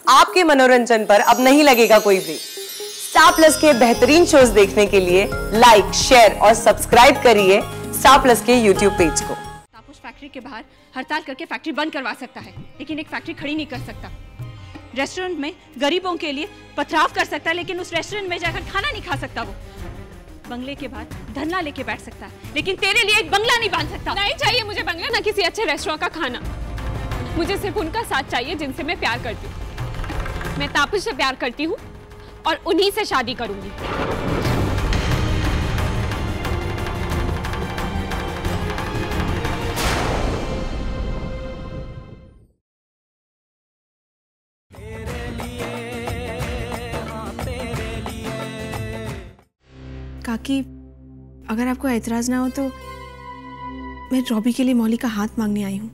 आपके मनोरंजन पर अब नहीं लगेगा कोई ब्रेक। स्टार प्लस के बेहतरीन शोज देखने के लिए लाइक, शेयर और सब्सक्राइब करिए स्टार प्लस के यूट्यूब पेज को। तापुश फैक्ट्री के बाहर हड़ताल करके फैक्ट्री बंद करवा सकता है, लेकिन एक फैक्ट्री खड़ी नहीं कर सकता। रेस्टोरेंट में गरीबों के लिए पथराव कर सकता है, लेकिन उस रेस्टोरेंट में जाकर खाना नहीं खा सकता। वो बंगले के बाद धरना लेके बैठ सकता है, लेकिन तेरे लिए एक बंगला नहीं बांध सकता। नहीं चाहिए मुझे बंगला, ना किसी अच्छे रेस्टोरेंट का खाना। मुझे सिर्फ उनका साथ चाहिए जिनसे मैं प्यार करती हूँ। मैं तापुश से प्यार करती हूँ और उन्हीं से शादी करूंगी। काकी, अगर आपको एतराज ना हो तो मैं रॉबी के लिए मौली का हाथ मांगने आई हूँ।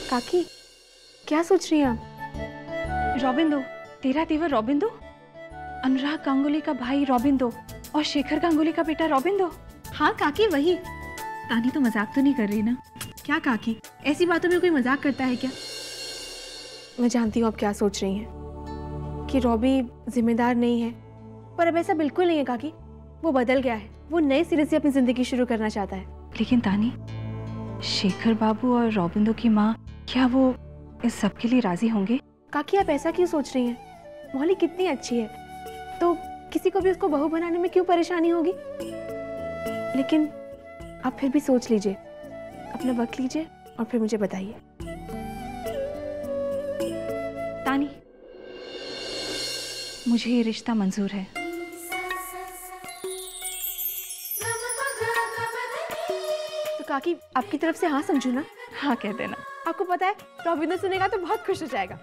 काकी, क्या सोच रही हैं आप? रॉबिंदो, तेरा देवर रॉबिंदो, अनुराग गांगुली का भाई रॉबिंदो और शेखर गांगुली का बेटा रॉबिंदो। हाँ काकी, वही। तानी तो मजाक तो नहीं कर रही ना? क्या काकी, ऐसी बातों में कोई मजाक करता है क्या? मैं जानती हूँ आप क्या सोच रही हैं कि रॉबी जिम्मेदार नहीं है, पर अब ऐसा बिल्कुल नहीं है काकी। वो बदल गया है, वो नए सिरे से अपनी जिंदगी शुरू करना चाहता है। लेकिन तानी, शेखर बाबू और रॉबिंदो की माँ, क्या वो इस सब के लिए राजी होंगे? काकी, आप ऐसा क्यों सोच रही हैं? मौली कितनी अच्छी है, तो किसी को भी उसको बहू बनाने में क्यों परेशानी होगी? लेकिन आप फिर भी सोच लीजिए, अपना वक्त लीजिए और फिर मुझे बताइए। तानी, मुझे ये रिश्ता मंजूर है। तो काकी, आपकी तरफ से हाँ समझू ना? हाँ कह देना। आपको पता है, रॉबिंदो सुनेगा तो बहुत खुश हो जाएगा।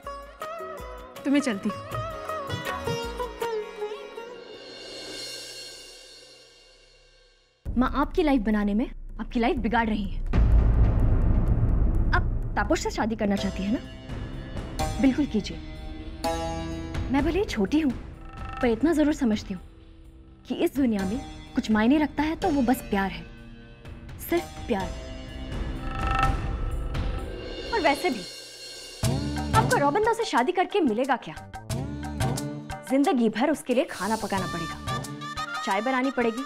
तो मैं चलती हूँ। माँ आपकी लाइफ बनाने में आपकी लाइफ बिगाड़ रही है। अब तापुश से शादी करना चाहती है ना? बिल्कुल कीजिए। मैं भले छोटी हूँ, पर इतना जरूर समझती हूँ कि इस दुनिया में कुछ मायने रखता है तो वो बस प्यार है, सिर्फ प्यार। और वैसे भी आपको रॉबिंदो से शादी करके मिलेगा क्या? जिंदगी भर उसके लिए खाना पकाना पड़ेगा, चाय बनानी पड़ेगी,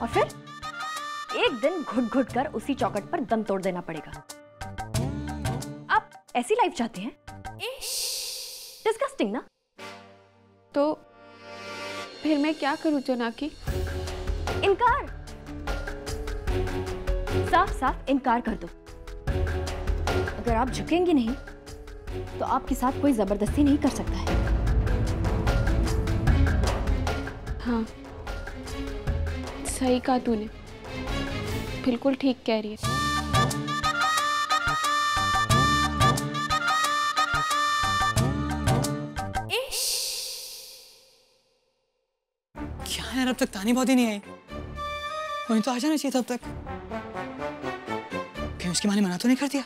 और फिर एक दिन घुट घुट कर उसी चौखट पर दम तोड़ देना पड़ेगा। आप ऐसी लाइफ चाहते हैं? डिस्गस्टिंग ना? तो फिर मैं क्या करूं जोनाकी? इनकार, साफ साफ इनकार कर दो। अगर आप झुकेंगी नहीं तो आपके साथ कोई जबरदस्ती नहीं कर सकता है। हाँ, सही कहा तूने, बिल्कुल ठीक कह रही है। क्या यार, अब तक तानी बहुत ही नहीं आई। वहीं तो आ जाना चाहिए था अब तक। कहीं उसकी माँ ने मना तो नहीं कर दिया?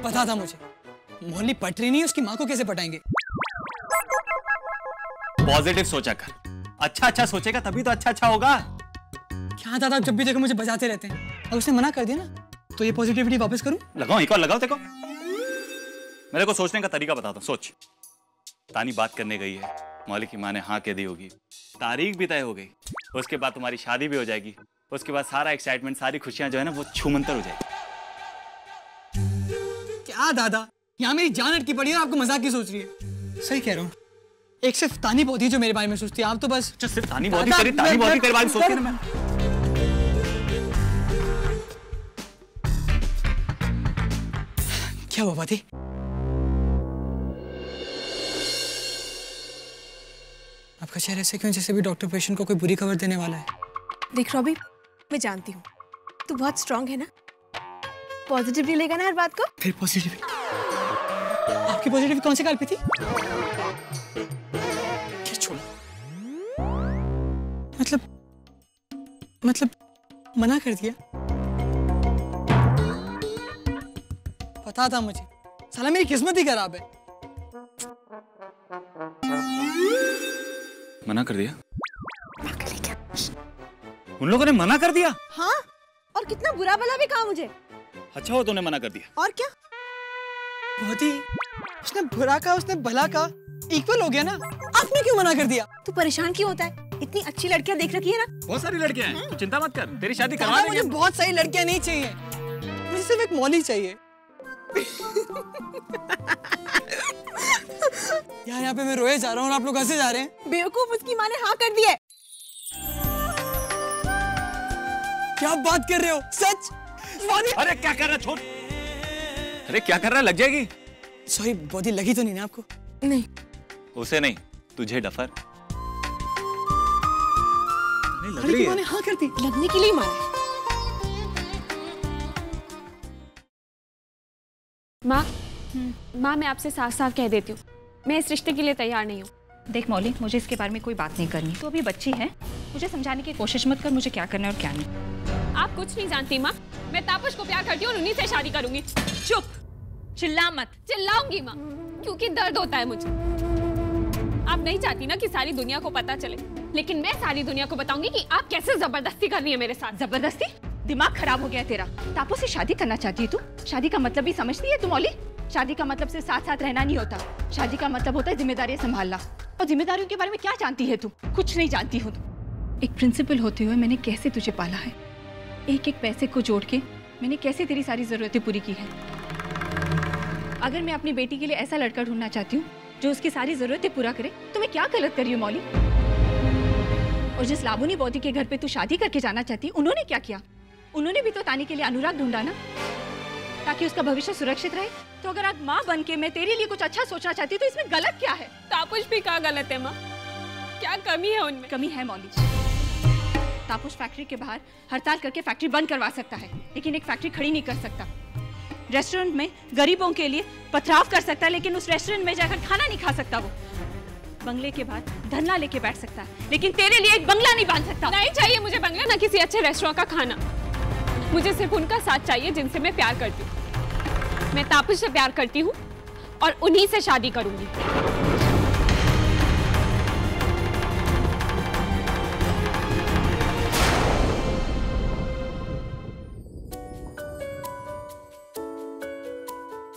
पता था मुझे, मोहल्ली पट रही नहीं, उसकी माँ को कैसे पटाएंगे? पॉजिटिव सोचा कर, अच्छा अच्छा सोचेगा तभी तो अच्छा अच्छा होगा। क्या दादा, जब भी देखो मुझे बजाते रहते हैं, और उसने मना कर दिया ना, तो ये पॉजिटिविटी वापस करूं? लगाओ एक और लगाओ। देखो मेरे को सोचने का तरीका बताता हूं, सोच। तानी बात करने गई है, मौली की माँ ने हाँ कह दी होगी, तारीख भी तय हो गई, उसके बाद तुम्हारी शादी भी हो जाएगी, उसके बाद सारा एक्साइटमेंट, सारी खुशियां जो है ना वो छूमंतर हो जाएगी। क्या दादा, यहाँ मेरी जान अटकी पड़ी है और आपको मजाक की सोच रही है? सही कह रहा हूँ, एक सिर्फ तानी बहुत ही जो मेरे बारे में सोचती है, आप तो बस सिर्फ तानी बहुत ही तेरे बारे में सोचती है ना। मैं क्या हुआ बाती? आपका चेहरा ऐसे क्यों, जैसे भी डॉक्टर पेशेंट को कोई बुरी खबर देने वाला है? देख रॉबी, मैं जानती हूँ तू बहुत स्ट्रांग है ना, पॉजिटिवली लेगा ना हर बात को। फिर पॉजिटिव? आपकी पॉजिटिव कौन सी गाल पे थी? क्या छोड़ा? मतलब मना कर दिया? पता था मुझे, साला मेरी किस्मत ही खराब है। मना कर दिया? उन लोगों ने मना कर दिया? हाँ, और कितना बुरा भला भी कहा मुझे। अच्छा हो तूने मना कर दिया। और क्या? बहुत ही, उसने बुरा कहा, उसने भला कहा, इक्वल हो गया ना। आपने क्यों मना कर दिया? तू परेशान क्यों होता है? इतनी अच्छी लड़कियां देख रखी है ना। बहुत सारी लड़कियां हैं, तू चिंता मत कर, तेरी शादी करवा दादा, देंगे। मुझे बहुत सारी लड़कियां नहीं चाहिए, मुझे सिर्फ एक मौली चाहिए। यार यहाँ पे मैं रोए जा रहा हूँ और आप लोग हंसे जा रहे हैं। बेवकूफ, उसकी माँ ने हाँ कर दी है। क्या बात कर रहे हो? सच? अरे क्या कर रहा है? छोड़। अरे क्या कर रहा है? लग जाएगी। सॉरी, बॉडी लगी तो नहीं ना आपको? नहीं। उसे नहीं, तुझे डफर। नहीं लग अरे रही है। मैंने हाँ कर दी। लगने के लिए मारा। माँ मैं आपसे साफ साफ कह देती हूँ, मैं इस रिश्ते के लिए तैयार नहीं हूँ। देख मौली, मुझे इसके बारे में कोई बात नहीं करनी। तो अभी बच्ची है, मुझे समझाने की कोशिश मत कर मुझे क्या करना है और क्या नहीं। आप कुछ नहीं जानती माँ, मैं तापस को प्यार करती हूँ और उन्हीं से शादी करूंगी। चुप, चिल्ला मत। चिल्लाऊंगी माँ, क्योंकि दर्द होता है मुझे। आप नहीं चाहती ना कि सारी दुनिया को पता चले, लेकिन मैं सारी दुनिया को बताऊंगी कि आप कैसे जबरदस्ती कर रही है मेरे साथ। जबरदस्ती? दिमाग खराब हो गया तेरा। तापस से शादी करना चाहती है तू? शादी का मतलब भी समझती है तू मौली? शादी का मतलब सिर्फ साथ साथ रहना नहीं होता, शादी का मतलब होता है जिम्मेदारियां संभालना। और जिम्मेदारियों के बारे में क्या जानती है तू? कुछ नहीं जानती हो तू। एक प्रिंसिपल होते हुए मैंने कैसे तुझे पाला है, एक एक पैसे को जोड़ के मैंने कैसे तेरी सारी जरूरतें पूरी की है। अगर मैं अपनी बेटी के लिए ऐसा लड़का ढूंढना चाहती हूँ जो उसकी सारी जरूरतें पूरा करे, तो मैं क्या गलत कर रही हूँ मौली? और जिस लाबुनी बौदी के घर पे तू शादी करके जाना चाहती है, उन्होंने क्या किया? उन्होंने भी तो तानी के लिए अनुराग ढूंढा ना, ताकि उसका भविष्य सुरक्षित रहे। तो अगर आज माँ बन के मैं तेरे लिए कुछ अच्छा सोचना चाहती हूँ तो इसमें गलत क्या है? तापस भी क्या गलत है माँ? क्या कमी है उनमें? कमी है मौली। तापस फैक्ट्री के बाहर हड़ताल करके फैक्ट्री बंद करवा सकता है, लेकिन एक फैक्ट्री खड़ी नहीं कर सकता। रेस्टोरेंट में गरीबों के लिए पथराव कर सकता है, लेकिन उस रेस्टोरेंट में जाकर खाना नहीं खा सकता। वो बंगले के बाद धरना लेके बैठ सकता है, लेकिन तेरे लिए एक बंगला नहीं बांध सकता। नहीं चाहिए मुझे बंगला, ना किसी अच्छे रेस्टोरेंट का खाना। मुझे सिर्फ उनका साथ चाहिए जिनसे मैं प्यार करती हूँ। मैं तापस से प्यार करती हूँ और उन्हीं से शादी करूंगी।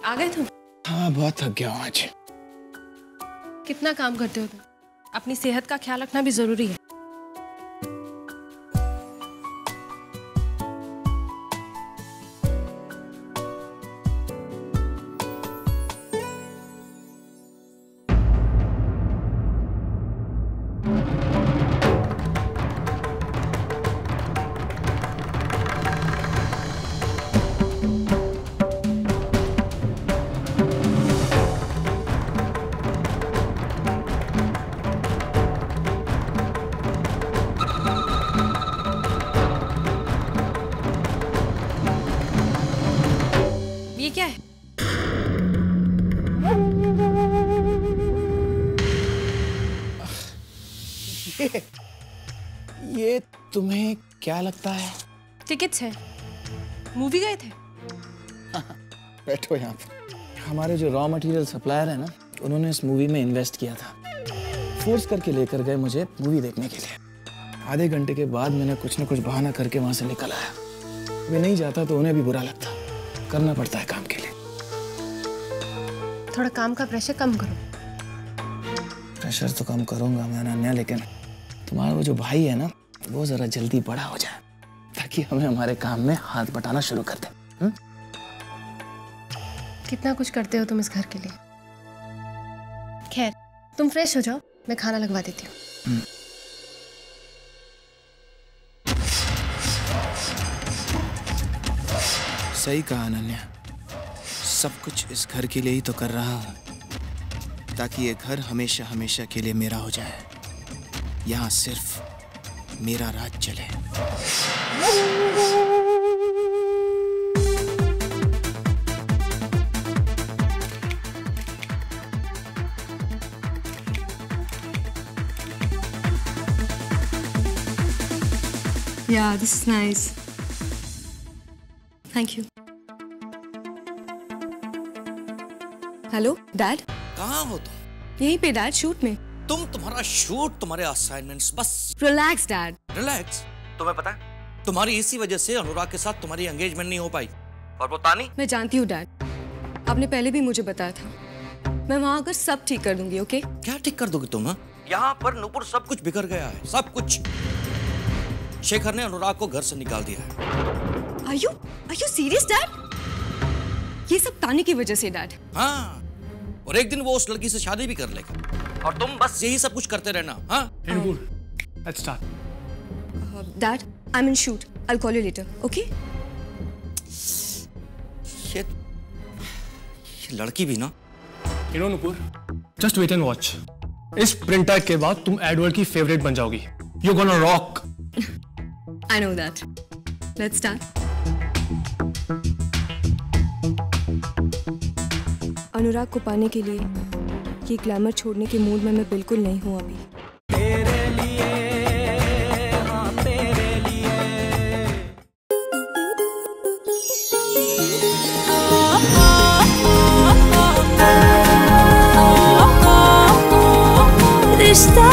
आ गए तुम? हाँ, बहुत थक गया हूँ आज। कितना काम करते हो तुम? अपनी सेहत का ख्याल रखना भी जरूरी है। ये क्या है? ये तुम्हें क्या लगता है? टिकट्स है, मूवी गए थे। बैठो यहाँ पर। हमारे जो रॉ मटेरियल सप्लायर है ना, उन्होंने इस मूवी में इन्वेस्ट किया था। फोर्स करके लेकर गए मुझे मूवी देखने के लिए। आधे घंटे के बाद मैंने कुछ न कुछ बहाना करके वहां से निकल आया। वे नहीं जाता तो उन्हें भी बुरा लगता। करना पड़ता है काम के लिए। थोड़ा काम का प्रेशर कम करो। प्रेशर तो कम करूंगा मैं अनन्या, लेकिन तुम्हारा वो जो भाई है ना, वो जरा जल्दी बड़ा हो जाए ताकि हमें हमारे काम में हाथ बटाना शुरू कर दे। कितना कुछ करते हो तुम इस घर के लिए। खैर, तुम फ्रेश हो जाओ, मैं खाना लगवा देती हूँ। सही कहा अनन्या, सब कुछ इस घर के लिए ही तो कर रहा हूँ, ताकि ये घर हमेशा हमेशा के लिए मेरा हो जाए। यहाँ सिर्फ मेरा राज चले। Yeah, this is nice. Thank you. Hello dad. कहाँ हो तुम? यहीं पे डैड, शूट में। तुम्हारा शूट, तुम्हारे असाइनमेंट्स, बस रिलैक्स डैड। रिलैक्स? तुम्हें पता है तुम्हारी इसी वजह से अनुराग के साथ तुम्हारी एंगेजमेंट नहीं हो पाई। और वो तानी? मैं जानती हूँ डैड, आपने पहले भी मुझे बताया था। मैं वहाँ आकर सब ठीक कर दूंगी। ओके? क्या ठीक कर दोगी तुम? यहाँ पर नूपुर सब कुछ बिगड़ गया है, सब कुछ। शेखर ने अनुराग को घर से निकाल दिया है। Are you serious dad? ये सब तानी की वजह से डैड। हाँ, और एक दिन वो उस लड़की से शादी भी कर लेगा और तुम बस यही सब कुछ करते रहना। हाँ? Let's start. Dad, I'm in shoot. I'll call you later. Okay? ये लड़की भी ना। You know Nupur, just wait and watch. इस प्रिंट टैग के बाद तुम एडवर्ड की फेवरेट बन जाओगी। You're gonna rock. I know that. Let's start. अनुराग को पाने के लिए ये ग्लैमर छोड़ने के मूड में मैं बिल्कुल नहीं हूँ अभी। तेरे लिए, हाँ तेरे लिए। रिश्ता